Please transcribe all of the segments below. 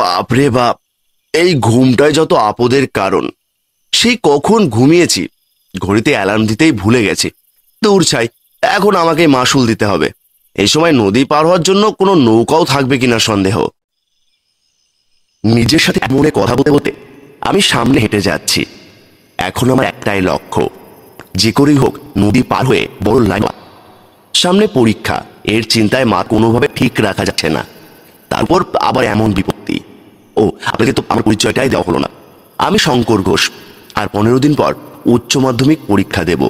বাপরে বাপ, এই ঘুমটাই যত আপদের কারণ। সেই কখন ঘুমিয়েছি, ঘড়িতে অ্যালার্ম দিতেই ভুলে গেছি। দূর ছাই, এখন আমাকে মাসুল দিতে হবে। এই সময় নদী পার হওয়ার জন্য কোনো নৌকাও থাকবে কিনা সন্দেহ। নিজের সাথে মনে কথা বলতে বলতে আমি সামনে হেঁটে যাচ্ছি। এখন আমার একটাই লক্ষ্য, যে করেই হোক নদী পার হয়ে বড় লাইন। সামনে পরীক্ষা, এর চিন্তায় মা কোনোভাবে ঠিক রাখা যাচ্ছে না। তারপর আবার এমন বিপত্তি। ও, আপনাকে তো আমার পরিচয়টাই দেওয়া হলো না। আমি শঙ্কর ঘোষ, আর 15 দিন পর উচ্চ মাধ্যমিক পরীক্ষা দেব।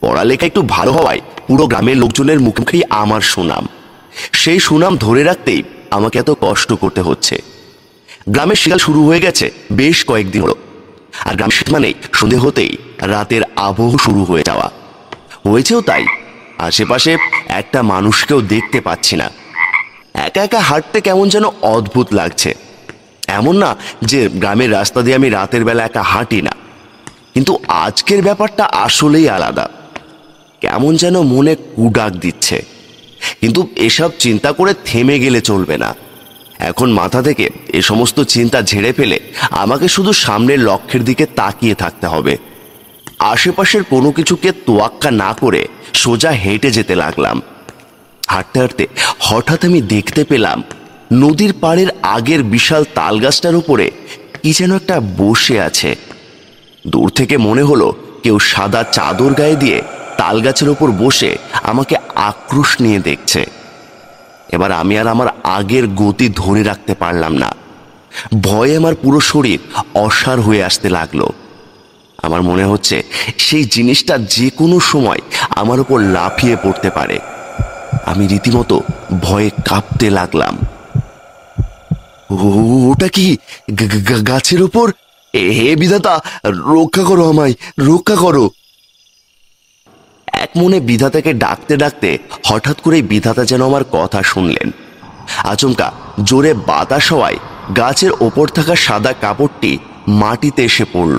পড়ালেখা একটু ভালো হওয়ায় পুরো গ্রামের লোকজনের মুখে মুখেই আমার সুনাম। সেই সুনাম ধরে রাখতেই আমাকে এত কষ্ট করতে হচ্ছে। গ্রামের শীতকাল শুরু হয়ে গেছে বেশ কয়েকদিন হলো, আর গ্রামের শীত মানেই সন্ধে হতেই রাতের আবহ শুরু হয়ে যাওয়া। হয়েছেও তাই। আশেপাশে একটা মানুষকেও দেখতে পাচ্ছি না। একা একা হাঁটতে কেমন যেন অদ্ভুত লাগছে। এমন না যে গ্রামের রাস্তা দিয়ে আমি রাতের বেলা একা হাঁটি না, কিন্তু আজকের ব্যাপারটা আসলেই আলাদা। কেমন যেন মনে কুডাক দিচ্ছে। কিন্তু এসব চিন্তা করে থেমে গেলে চলবে না। এখন মাথা থেকে এ সমস্ত চিন্তা ঝেড়ে ফেলে আমাকে শুধু সামনের লক্ষ্যের দিকে তাকিয়ে থাকতে হবে। আশেপাশের কোনো কিছুকে তোয়াক্কা না করে সোজা হেঁটে যেতে লাগলাম। হাঁটতে হাঁটতে হঠাৎ আমি দেখতে পেলাম নদীর পাড়ের আগের বিশাল তাল গাছটার উপরে কি যেন একটা বসে আছে। দূর থেকে মনে হলো কেউ সাদা চাদর গায়ে দিয়ে তাল গাছের ওপর বসে আমাকে আক্রোশ নিয়ে দেখছে। এবার আমি আর আমার আগের গতি ধরে রাখতে পারলাম না। ভয়ে আমার পুরো শরীর অসাড় হয়ে আসতে লাগলো। আমার মনে হচ্ছে সেই জিনিসটা যে কোনো সময় আমার উপর লাফিয়ে পড়তে পারে। আমি রীতিমতো ভয়ে কাঁপতে লাগলাম। ওটা কি গাছের উপর? হে বিধাতা, রক্ষা করো আমায়, রক্ষা করো। এক মনে বিধাতাকে ডাকতে ডাকতে হঠাৎ করেই বিধাতা যেন আমার কথা শুনলেন। আচমকা জোরে বাতাস হওয়ায় গাছের ওপর থাকা সাদা কাপড়টি মাটিতে এসে পড়ল।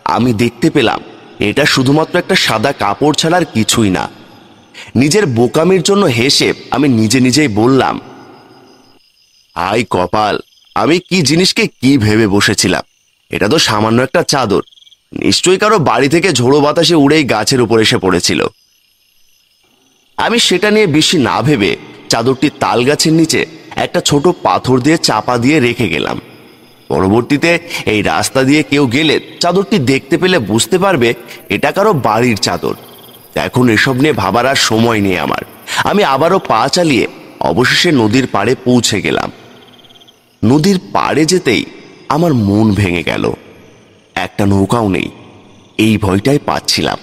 আমি দেখতে পেলাম এটা শুধুমাত্র একটা সাদা কাপড় ছাড়া আর কিছুই না। নিজের বোকামির জন্য হেসে আমি নিজে নিজেই বললাম, হাই কপাল, আমি কি জিনিসকে কি ভেবে বসেছিলাম। এটা তো সামান্য একটা চাদর, নিশ্চয়ই কারো বাড়ি থেকে ঝোড়ো বাতাসে উড়েই গাছের উপর এসে পড়েছিল। আমি সেটা নিয়ে বেশি না ভেবে চাদরটি তাল গাছের নিচে একটা ছোট পাথর দিয়ে চাপা দিয়ে রেখে গেলাম। পরবর্তীতে এই রাস্তা দিয়ে কেউ গেলে চাদরটি দেখতে পেলে বুঝতে পারবে এটা কারো বাড়ির চাদর। এখন এসব নিয়ে ভাবার আর সময় নেই আমার। আমি আবারও পা চালিয়ে অবশেষে নদীর পাড়ে পৌঁছে গেলাম। নদীর পাড়ে যেতেই আমার মন ভেঙে গেল। একটা নৌকাও নেই, এই ভয়টাই পাচ্ছিলাম।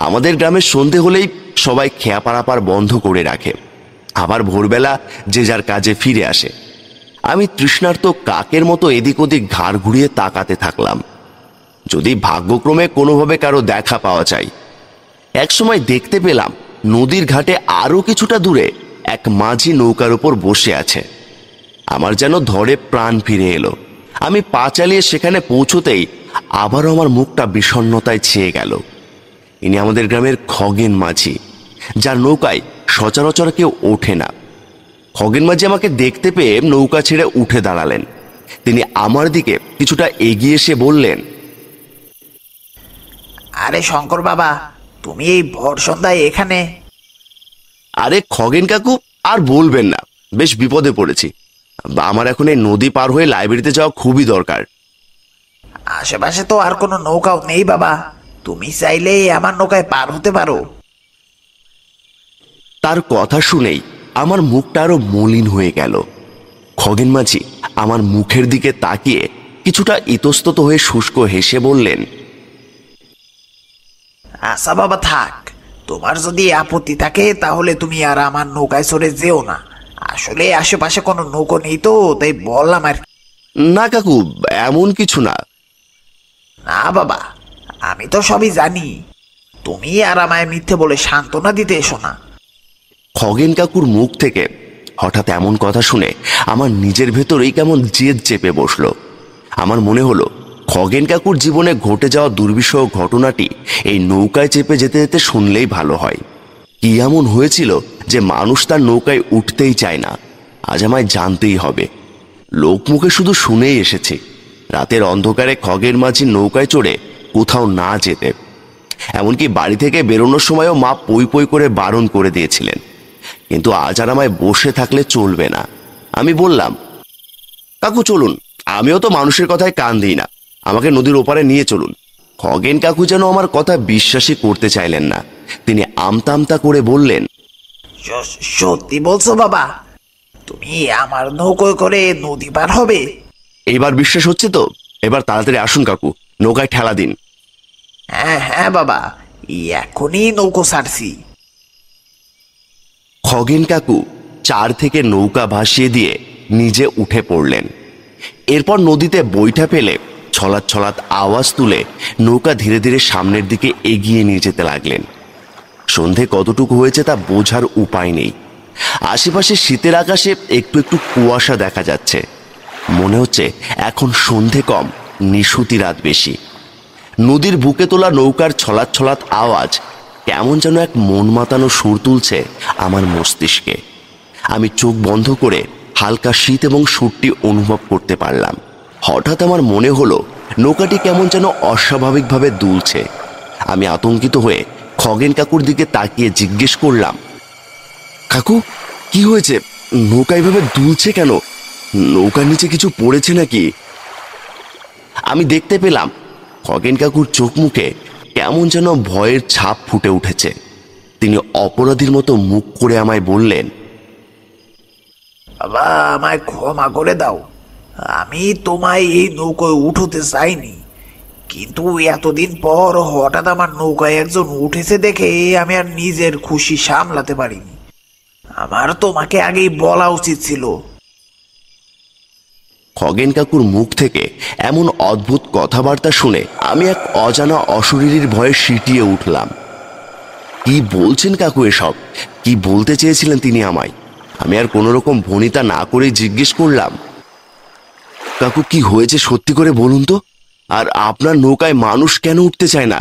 আমাদের গ্রামের সন্ধে হলেই সবাই খেয়া পারাপার বন্ধ করে রাখে, আবার ভোরবেলা যে যার কাজে ফিরে আসে। আমি তৃষ্ণার্ত কাকের মতো এদিক ওদিক ঘাড় ঘুরিয়ে তাকাতে থাকলাম, যদি ভাগ্যক্রমে কোনোভাবে কারো দেখা পাওয়া যায়। একসময় দেখতে পেলাম নদীর ঘাটে আরো কিছুটা দূরে এক মাঝি নৌকার উপর বসে আছে। আমার যেন ধরে প্রাণ ফিরে এলো। আমি পা চালিয়ে সেখানে পৌঁছতেই আবারও আমার মুখটা বিষণ্ণতায় ছেয়ে গেল। ইনি আমাদের গ্রামের খগেন মাঝি, যার নৌকায় সচরাচর কেউ ওঠে না। খগেন মাঝি আমাকে দেখতে পেয়ে নৌকা ছেড়ে উঠে দাঁড়ালেন। তিনি আমার দিকে কিছুটা এগিয়ে এসে বললেন, আরে শঙ্কর বাবা, তুমি এই ভোর সন্ধ্যায় এখানে? আরে খগেন কাকু, আর বলবেন না, বেশ বিপদে পড়েছি। আমার এখন এই নদী পার হয়ে লাইব্রেরিতে যাওয়া খুবই দরকার। আশেপাশে তো আর কোনো নৌকাও নেই বাবা, তুমি চাইলে আমার নৌকায় পার হতে পারো। তার কথা শুনেই আমার মুখটা আরো মলিন হয়ে গেল। খগেন মাঝি আমার মুখের দিকে তাকিয়ে কিছুটা ইতস্তত হয়ে শুষ্ক হেসে বললেন, আচ্ছা বাবা থাক, তোমার যদি আপত্তি থাকে তাহলে তুমি আর আমার নৌকায় চড়ে যেও না। আসলে আশেপাশে কোনো নৌকো নেই তো, তাই বললাম আর। না কাকু, এমন কিছু না। না বাবা, আমি তো সবই জানি, তুমি আর আমায় মিথ্যে বলে সান্ত্বনা দিতে এসো না। খগেন কাকুর মুখ থেকে হঠাৎ এমন কথা শুনে আমার নিজের ভেতরেই কেমন জেদ চেপে বসলো। আমার মনে হলো খগেন কাকুর জীবনে ঘটে যাওয়া দুর্বিষহ ঘটনাটি এই নৌকায় চেপে যেতে যেতে শুনলেই ভালো হয়। কি এমন হয়েছিল যে মানুষ তার নৌকায় উঠতেই চায় না? আজ আমায় জানতেই হবে। লোকমুখে শুধু শুনেই এসেছি রাতের অন্ধকারে খগেন মাঝি নৌকায় চড়ে কোথাও না যেতে। এমনকি বাড়ি থেকে বেরোনোর সময়ও মা পই পই করে বারণ করে দিয়েছিলেন। কিন্তু আজ আর আমায় বসে থাকলে চলবে না। আমি বললাম, কাকু চলুন, আমিও তো মানুষের কথায় কান দিই না, আমাকে নদীর ওপারে নিয়ে চলুন। খগেন কাকু যেন আমার কথা বিশ্বাসই করতে চাইলেন না। তিনি আমতা আমতা করে বললেন, সত্যি বলছো বাবা? তুমি আমার নৌকোয় করে নদী পার হবে? এইবার বিশ্বাস হচ্ছে তো? এবার তাড়াতাড়ি আসুন কাকু, নৌকায় ঠেলা দিন। হ্যাঁ হ্যাঁ বাবা, এখনই নৌকো ছাড়ছি। খগেন কাকু চার থেকে নৌকা ভাসিয়ে দিয়ে নিজে উঠে পড়লেন। এরপর নদীতে বৈঠা ফেলে ছলাৎ ছলাৎ আওয়াজ তুলে নৌকা ধীরে ধীরে সামনের দিকে এগিয়ে নিয়ে যেতে লাগলেন। সন্ধে কতটুকু হয়েছে তা বোঝার উপায় নেই। আশেপাশে শীতের আকাশে একটু একটু কুয়াশা দেখা যাচ্ছে। মনে হচ্ছে এখন সন্ধে কম, নিশুতি রাত বেশি। নদীর বুকে তোলা নৌকার ছলাৎ ছলাৎ আওয়াজ কেমন যেন এক মন মাতানো সুর তুলছে আমার মস্তিষ্কে। আমি চোখ বন্ধ করে হালকা শীত এবং সুরটি অনুভব করতে পারলাম। হঠাৎ আমার মনে হলো নৌকাটি কেমন যেন অস্বাভাবিকভাবে দুলছে। আমি আতঙ্কিত হয়ে খগেন কাকুর দিকে তাকিয়ে জিজ্ঞেস করলাম, কাকু কি হয়েছে? নৌকা এভাবে দুলছে কেন? নৌকার নিচে কিছু পড়েছে নাকি? আমি দেখতে পেলাম খগেন কাকুর চোখ মুখে কেমন যেন ভয়ের ছাপ ফুটে উঠেছে। তিনি অপরাধীর মতো মুখ করে আমায় বললেন, বাবা, আমায় ক্ষমা করে দাও। আমি তোমায় এই নৌকায় উঠতে চাইনি, কিন্তু এতদিন পর হঠাৎ আমার নৌকায় একজন উঠেছে দেখে আমি আর নিজের খুশি সামলাতে পারিনি। আমার তোমাকে আগেই বলা উচিত ছিল। খগেন কাকুর মুখ থেকে এমন অদ্ভুত কথাবার্তা শুনে আমি এক অজানা অশরীরীর ভয়ে সিঁটিয়ে উঠলাম। কি বলছেন কাকু এসব? কি বলতে চেয়েছিলেন তিনি আমায়? আমি আর কোনো রকম ভনিতা না করেই জিজ্ঞেস করলাম, কাকু কি হয়েছে সত্যি করে বলুন তো? আর আপনার নৌকায় মানুষ কেন উঠতে চায় না?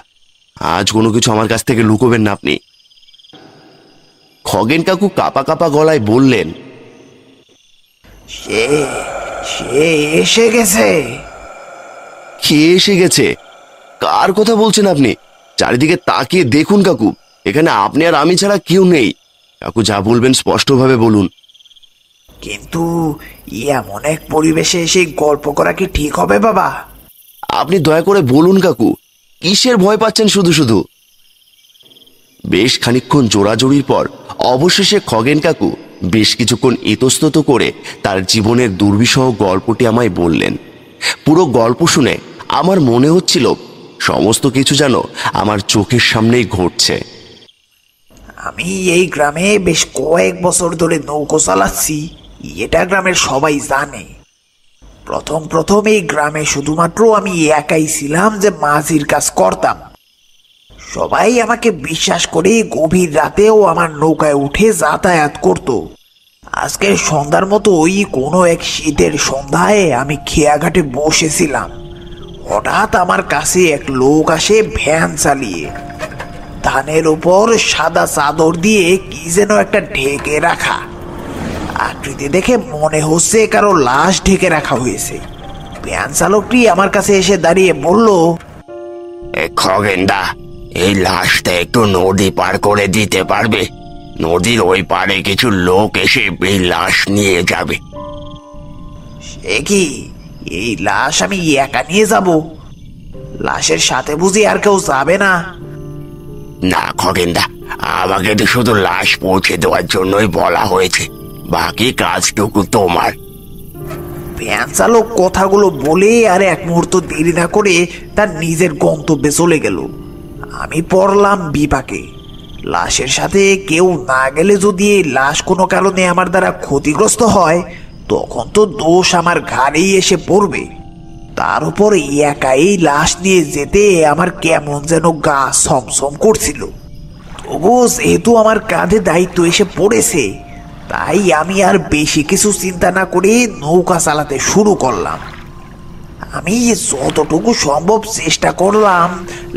আজ কোনো কিছু আমার কাছ থেকে লুকোবেন না আপনি। খগেন কাকু কাপা কাপা গলায় বললেন, সে সে এসে গেছে। কে এসে গেছে? কার কথা বলছেন আপনি? চারিদিকে তাকিয়ে দেখুন কাকু, এখানে আপনি আর আমি ছাড়া কেউ নেই। কাকু যা বলবেন স্পষ্টভাবে বলুন। কিন্তু এমন এক পরিবেশে এসে গল্প করা কি ঠিক হবে বাবা? আপনি দয়া করে বলুন কাকু, কিসের ভয় পাচ্ছেন শুধু শুধু? বেশ খানিকক্ষণ জোড়াজোড়ির পর অবশেষে খগেন কাকু বেশ কিছুক্ষণ ইতস্তত করে তার জীবনের দুর্বিষহ গল্পটি আমায় বললেন। পুরো গল্প শুনে আমার মনে হচ্ছিল সমস্ত কিছু যেন আমার চোখের সামনেই ঘটছে। আমি এই গ্রামে বেশ কয়েক বছর ধরে নৌকো চালাচ্ছি, এটা গ্রামের সবাই জানে। প্রথম প্রথম এই গ্রামে শুধুমাত্র আমি একাই ছিলাম যে মাঝির কাজ করতাম। সবাই আমাকে বিশ্বাস করে গভীর রাতেও আমার নৌকায় উঠে যাতায়াত করত। আজকের সন্ধ্যার মতো ওই কোনো এক শীতের সন্ধ্যায় আমি খেয়াঘাটে বসেছিলাম। হঠাৎ আমার কাছে এক লোক আসে ভ্যান চালিয়ে। ধানের উপর সাদা চাদর দিয়ে কি যেন একটা ঢেকে রাখা। আকৃতি দেখে মনে হচ্ছে কারো লাশ ঢেকে রাখা হয়েছে। ভ্যান চালকটি আমার কাছে এসে দাঁড়িয়ে বলল, খগেনদা, এই লাশটা একটু নদী পার করে দিতে পারবে? নদীর ওই পারে কিছু লোক এসে এই লাশ নিয়ে যাবে। সে কি, এই লাশ আমি একা নিয়ে যাব? লাশের সাথে বুঝি আর কেউ যাবে না? না খগেনদা, আমাকে তো শুধু লাশ পৌঁছে দেওয়ার জন্যই বলা হয়েছে, বাকি কাজটুকু তোমার। ভ্যান চালক কথাগুলো বলে আর এক মুহূর্ত দেরি না করে তার নিজের গন্তব্যে চলে গেল। আমি পড়লাম বিপাকে। লাশের সাথে কেউ না গেলে যদি এই লাশ কোনো কারণে আমার দ্বারা ক্ষতিগ্রস্ত হয়, তখন তো দোষ আমার ঘাড়েই এসে পড়বে। তার উপর একাই লাশ নিয়ে যেতে আমার কেমন যেন গা ছমছম করছিল। তবুও যেহেতু আমার কাঁধে দায়িত্ব এসে পড়েছে, তাই আমি আর বেশি কিছু চিন্তা না করে নৌকা চালাতে শুরু করলাম। আমি যতটুকু সম্ভব চেষ্টা করলাম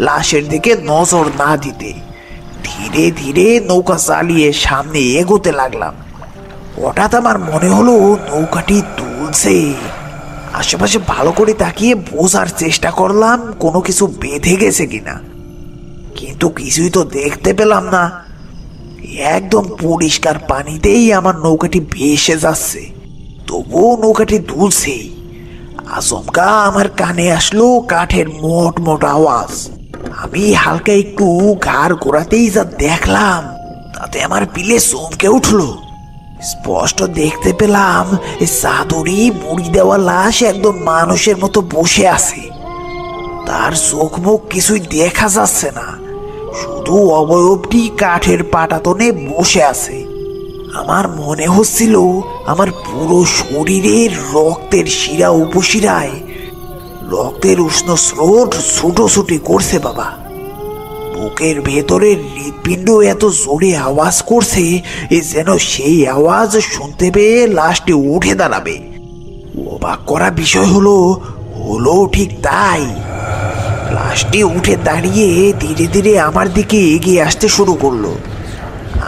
লাশের দিকে নজর না দিতে। ধীরে ধীরে নৌকা চালিয়ে সামনে এগোতে লাগলাম। হঠাৎ আমার মনে হলো নৌকাটি দুলছে। আশেপাশে ভালো করে তাকিয়ে বোঝার চেষ্টা করলাম কোনো কিছু বেঁধে গেছে কিনা, কিন্তু কিছুই তো দেখতে পেলাম না। একদম পরিষ্কার পানিতেই আমার নৌকাটি ভেসে যাচ্ছে, তবুও নৌকাটি দুলছেই। আচমকা আমার কানে আসলো কাঠের মোট মোট আওয়াজ। আমি হালকা একটু ঘাড় ঘোরাতেই যা দেখলাম তাতে আমার পিলে চমকে উঠলো। স্পষ্ট দেখতে পেলাম চাদরি মুড়ি দেওয়া লাশ একদম মানুষের মতো বসে আছে। তার চোখ মুখ কিছুই দেখা যাচ্ছে না, শুধু অবয়বটি কাঠের পাটাতনে বসে আছে। আমার মনে হচ্ছিল আমার পুরো শরীরের রক্তের শিরা উপশিরায় রক্তের উষ্ণ স্রোত ছুটোছুটি করছে বাবা। বুকের ভেতরের হৃৎপিণ্ড এত জোরে আওয়াজ করছে যেন সেই আওয়াজ শুনতে পেয়ে লাশটি উঠে দাঁড়াবে। অবাক করা বিষয় হলো ঠিক তাই। লাশটি উঠে দাঁড়িয়ে ধীরে ধীরে আমার দিকে এগিয়ে আসতে শুরু করলো।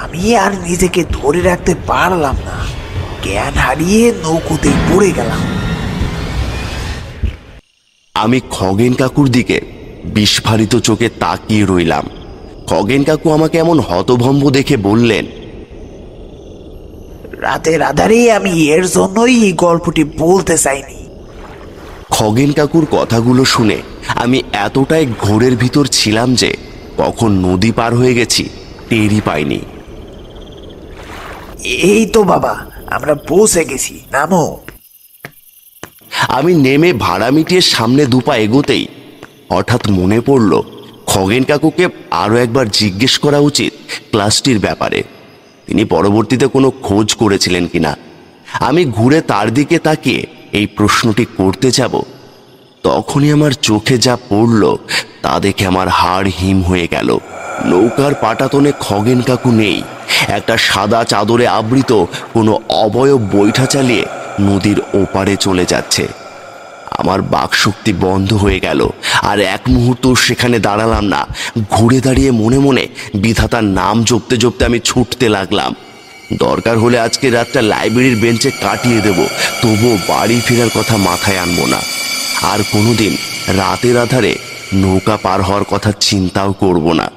আমি আর নিজেকে ধরে রাখতে পারলাম না, জ্ঞান হারিয়ে নৌকোতেই পড়ে গেলাম। আমি খগেন কাকুর দিকে বিস্ফারিত চোখে তাকিয়ে রইলাম। খগেন কাকু আমাকে এমন হতভম্ব দেখে বললেন, রাতের আধারে আমি এর জন্যই এই গল্পটি বলতে চাইনি। খগেন কাকুর কথাগুলো শুনে আমি এতটাই ঘোরের ভিতর ছিলাম যে কখন নদী পার হয়ে গেছি টেরই পাইনি। এই তো বাবা, আমরা পৌঁছে গেছি, নামো। আমি নেমে ভাড়া মিটিয়ে সামনে দুপা এগোতেই হঠাৎ মনে পড়ল খগেন কাকুকে আরো একবার জিজ্ঞেস করা উচিত ক্লাসটির ব্যাপারে। তিনি পরবর্তীতে কোনো খোঁজ করেছিলেন কিনা। আমি ঘুরে তার দিকে তাকিয়ে এই প্রশ্নটি করতে যাব, তখনই আমার চোখে যা পড়ল তা দেখে আমার হাড় হিম হয়ে গেল। নৌকার পাটাতনে খগেন কাকু নেই। একটা সাদা চাদরে আবৃত কোনো অবয়ব বৈঠা চালিয়ে নদীর ওপারে চলে যাচ্ছে। আমার বাকশক্তি বন্ধ হয়ে গেল, আর এক মুহূর্ত সেখানে দাঁড়ালাম না। ঘুরে দাঁড়িয়ে মনে মনে বিধাতার নাম জপতে জপতে আমি ছুটতে লাগলাম। দরকার হলে আজকে রাতটা লাইব্রেরির বেঞ্চে কাটিয়ে দেব, তবুও বাড়ি ফেরার কথা মাথায় আনবো না। আর কোনোদিন রাতের আধারে নৌকা পার হওয়ার কথা চিন্তাও করব না।